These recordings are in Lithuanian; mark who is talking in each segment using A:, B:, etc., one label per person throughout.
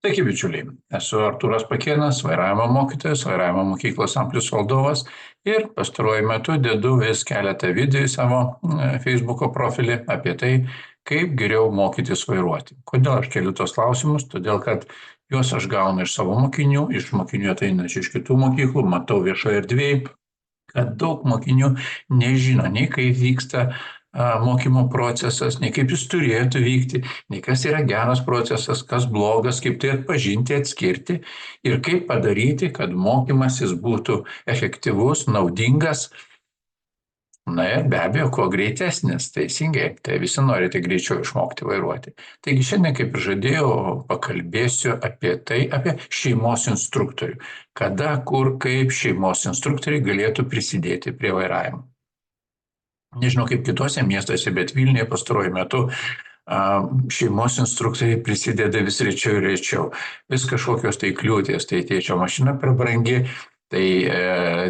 A: Sveiki, bičiuliai. Esu Artūras Pakėnas, vairavimo mokytojas, vairavimo mokyklos Amplius valdovas ir pastaruoju metu dedu vis keletą video į savo Facebook'o profilį apie tai, kaip geriau mokytis vairuoti. Kodėl aš keliu tos klausimus? Todėl, kad juos aš gaunu iš savo mokinių, iš mokinių ateinančių iš kitų mokyklų, matau viešoje erdvėje, kad daug mokinių nežino nei kaip vyksta mokymo procesas, nei kaip jis turėtų vykti, nei kas yra geras procesas, kas blogas, kaip tai atpažinti, atskirti ir kaip padaryti, kad mokymasis būtų efektyvus, naudingas, na ir be abejo, kuo greitesnis, teisingai, tai visi norite greičiau išmokti vairuoti. Taigi šiandien, kaip ir žadėjau, pakalbėsiu apie tai, apie šeimos instruktorių. Kada, kur, kaip šeimos instruktoriai galėtų prisidėti prie vairavimo. Nežinau kaip kitose miestuose, bet Vilniuje pastaruoju metu šeimos instruktoriai prisideda vis rečiau ir rečiau. Vis kažkokios tai kliūtės, tai tėčio mašina per brangi, tai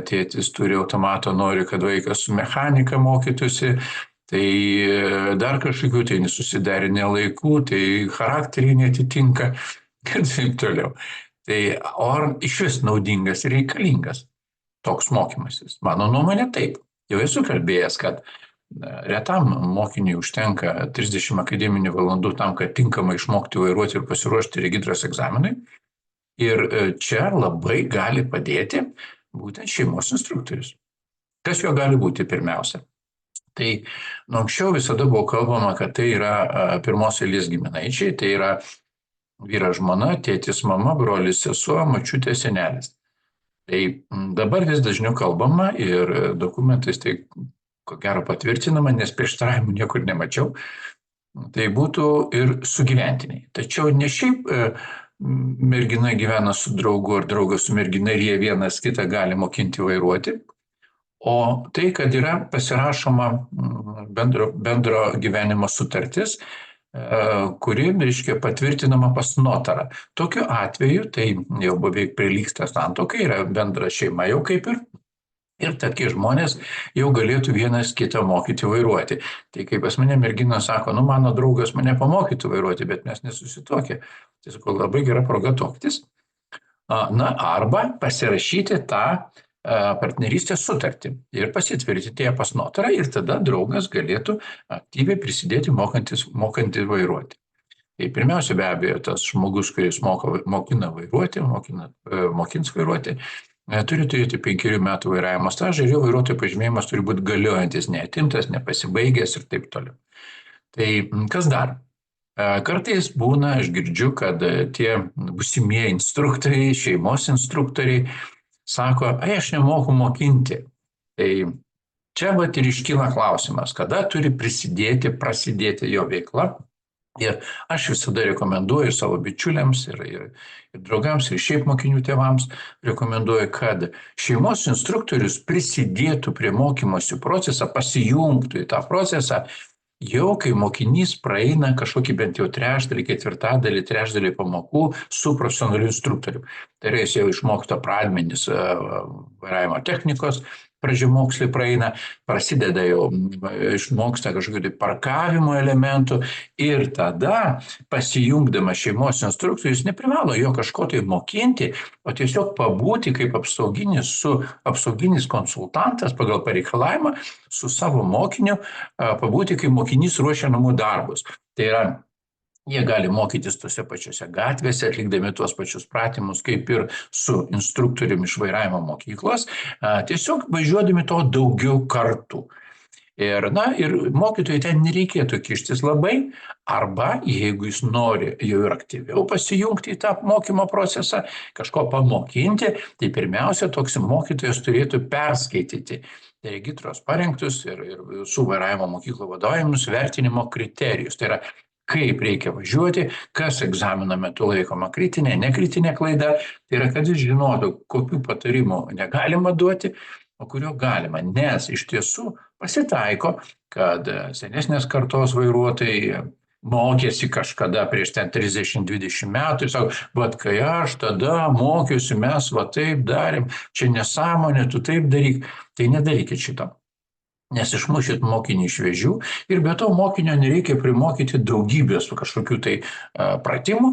A: tėtis turi automato, nori, kad vaikas su mechanika mokytųsi, tai dar kažkokių, tai nesusiderinę laikų, tai charakteriai netitinka ir taip toliau. Tai ar iš vis naudingas ir reikalingas toks mokymasis? Mano nuomonė taip. Jau esu kalbėjęs, kad retam mokiniui užtenka 30 akademinių valandų tam, kad tinkamai išmokti vairuoti ir pasiruošti regitros egzaminui. Ir čia labai gali padėti būtent šeimos instruktorius. Kas jo gali būti pirmiausia? Tai anksčiau visada buvo kalbama, kad tai yra pirmos eilės giminaičiai, tai yra vyras žmona, tėtis mama, brolis sesuo, močiutė senelis. Tai dabar vis dažniau kalbama ir dokumentais tai ko gero patvirtinama, nes prieštaravimų niekur nemačiau, tai būtų ir sugyventiniai. Tačiau ne šiaip mergina gyvena su draugu ar draugas su mergina ir jie vienas kitą gali mokinti vairuoti, o tai, kad yra pasirašoma bendro gyvenimo sutartis, kuri, reiškia, patvirtinama pas notarą. Tokiu atveju, tai jau beveik prilygsta santuokai, yra bendra šeima jau kaip ir tokie žmonės jau galėtų vienas kitą mokyti vairuoti. Tai kaip pas mane mergina sako, mano draugas mane pamokytų vairuoti, bet mes nesusituokę. Tai sakau, labai gera proga tuoktis. Arba pasirašyti tą partnerystės sutartį ir pasitvirtinti ją pas notarą ir tada draugas galėtų aktyviai prisidėti mokantį vairuoti. Tai pirmiausia, be abejo, tas žmogus, kuris mokina vairuoti, mokins vairuoti, turi turėti 5 metų vairavimo stažą ir jo vairuotojo pažymėjimas turi būti galiojantis, neatimtas, nepasibaigęs ir taip toliau. Tai kas dar? Kartais būna, aš girdžiu, kad tie būsimieji instruktoriai, šeimos instruktoriai sako, aš nemoku mokinti. Tai čia ir iškyla klausimas, kada turi prasidėti jo veikla. Ir aš visada rekomenduoju ir savo bičiuliams, ir draugams, ir šiaip mokinių tėvams, rekomenduoju, kad šeimos instruktorius prisidėtų prie mokymosi procesą, pasijungtų į tą procesą, jau kai mokinys praeina kažkokį bent jau trečdalį pamokų su profesionaliu instruktoriu. Tai yra, jis jau išmoksta pradmenis vairavimo technikos, pradžiamokslį praeina, prasideda jau, išmoksta kažkokių parkavimo elementų ir tada pasijungdamas šeimos instruktorius jis neprivalo jo kažko tai mokinti, o tiesiog pabūti kaip apsauginis konsultantas pagal pareikalavimą su savo mokiniu, pabūti kaip mokinys ruošia namų darbus. Tai yra, jie gali mokytis tose pačiose gatvėse, atlikdami tuos pačius pratimus, kaip ir su instruktoriumi iš vairavimo mokyklos, tiesiog važiuodami to daugiau kartų. Ir mokytojai ten nereikėtų kištis labai, arba jeigu jis nori jau ir aktyviau pasijungti į tą mokymo procesą, kažko pamokinti, tai pirmiausia, toks mokytojas turėtų perskaityti regitros parengtus ir su vairavimo mokyklo vadovavimus vertinimo kriterijus. Tai yra, kaip reikia važiuoti, kas egzamino metu laikoma kritinė, nekritinė klaida, tai yra, kad jis žinotų, kokių patarimų negalima duoti, o kurio galima, nes iš tiesų pasitaiko, kad senesnės kartos vairuotojai mokėsi kažkada prieš 30-20 metų ir sako, bet kai aš tada mokiausi, mes taip darėm, čia nesąmonė, tu taip daryk, tai nedarykit šito. Nes išmušit mokinį iš vėžių ir be to mokinio nereikia primokyti daugybės kažkokių tai pratimų.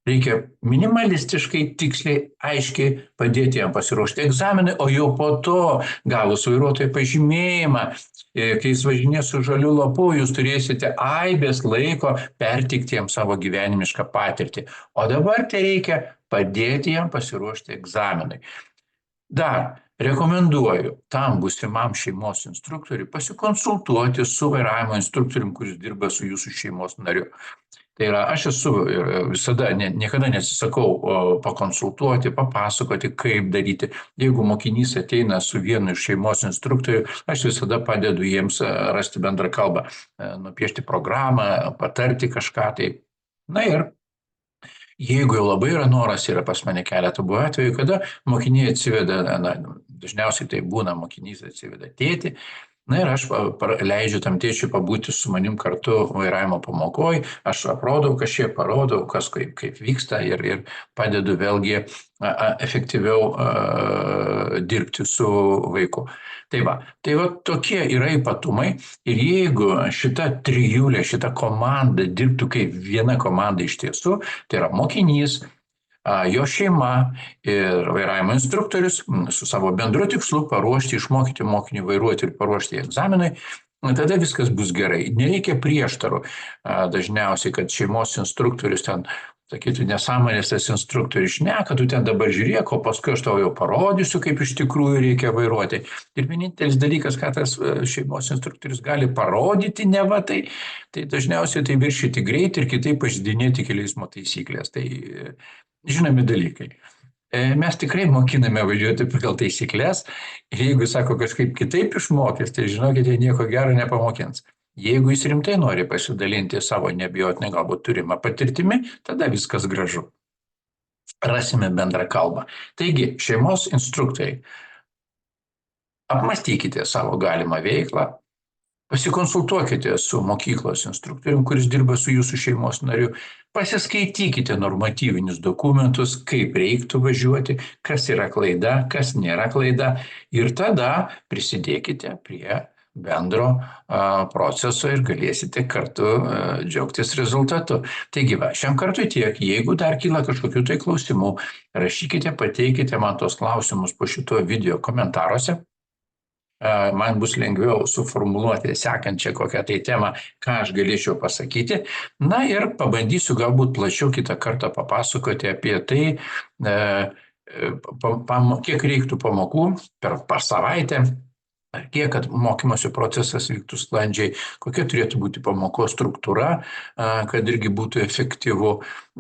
A: Reikia minimalistiškai, tiksliai, aiškiai padėti jam pasiruošti egzaminui, o jau po to, gavus vairuotojo pažymėjimą, kai jis važinės su žaliu lapu, jūs turėsite aibės laiko perteikti jam savo gyvenimišką patirtį. O dabar tai reikia padėti jam pasiruošti egzaminui. Dar rekomenduoju tam būsimam šeimos instruktoriui pasikonsultuoti su vairavimo instruktorium, kuris dirba su jūsų šeimos nariu. Tai yra, aš esu visada, niekada nesisakau pakonsultuoti, papasakoti, kaip daryti. Jeigu mokinys ateina su vienu iš šeimos instruktorių, aš visada padedu jiems rasti bendrą kalbą, nupiešti programą, patarti kažką. Tai. Na ir jeigu jau labai yra noras, yra pas mane keletą buvo atvejų, kada mokiniai atsiveda, dažniausiai tai būna mokinys atsiveda tėtį, na ir aš leidžiu tam tėčiui pabūti su manim kartu vairavimo pamokoj, aš aprodau kažkiek, parodau, kas kaip vyksta ir padedu vėlgi efektyviau dirbti su vaiku. Tai va tokie yra ypatumai ir jeigu šita trijulė, šita komanda dirbtų kaip viena komanda iš tiesų, tai yra mokinys, jo šeima ir vairavimo instruktorius su savo bendru tikslu paruošti, išmokyti mokinį vairuoti ir paruošti egzaminui, tada viskas bus gerai. Nereikia prieštarų. Dažniausiai, kad šeimos instruktorius ten, sakytų, nesąmonės tas instruktorius šneka, tu ten dabar žiūrėk, o paskui aš tau jau parodysiu, kaip iš tikrųjų reikia vairuoti. Ir vienintelis dalykas, ką tas šeimos instruktorius gali parodyti, neva tai dažniausiai tai viršyti greitį ir kitaip pažeidinėti kelių eismo taisyklės. Tai žinomi dalykai. Mes tikrai mokiname važiuoti pagal taisyklės ir jeigu sako kažkaip kitaip išmokys, tai žinokite, nieko gero nepamokins. Jeigu jis rimtai nori pasidalinti savo neabejotinai galbūt turimą patirtimi, tada viskas gražu. Rasime bendrą kalbą. Taigi, šeimos instruktoriai, apmastykite savo galimą veiklą, pasikonsultuokite su mokyklos instruktorium, kuris dirba su jūsų šeimos nariu, pasiskaitykite normatyvinius dokumentus, kaip reiktų važiuoti, kas yra klaida, kas nėra klaida ir tada prisidėkite prie bendro proceso ir galėsite kartu džiaugtis rezultatu. Taigi šiam kartui tiek, jeigu dar kyla kažkokių tai klausimų, rašykite, pateikite man tos klausimus po šito video komentaruose. Man bus lengviau suformuluoti sekančią kokią tai temą, ką aš galėčiau pasakyti. Na ir pabandysiu galbūt plačiau kitą kartą papasakoti apie tai, kiek reiktų pamokų per savaitę, kiek, kad mokymosi procesas vyktų sklandžiai, kokia turėtų būti pamokos struktūra, kad irgi būtų efektyvu,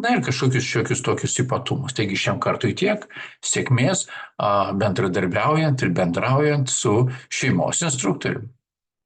A: na ir kažkokius tokius ypatumus. Taigi šiam kartui tiek, sėkmės bendradarbiaujant ir bendraujant su šeimos instruktoriumi.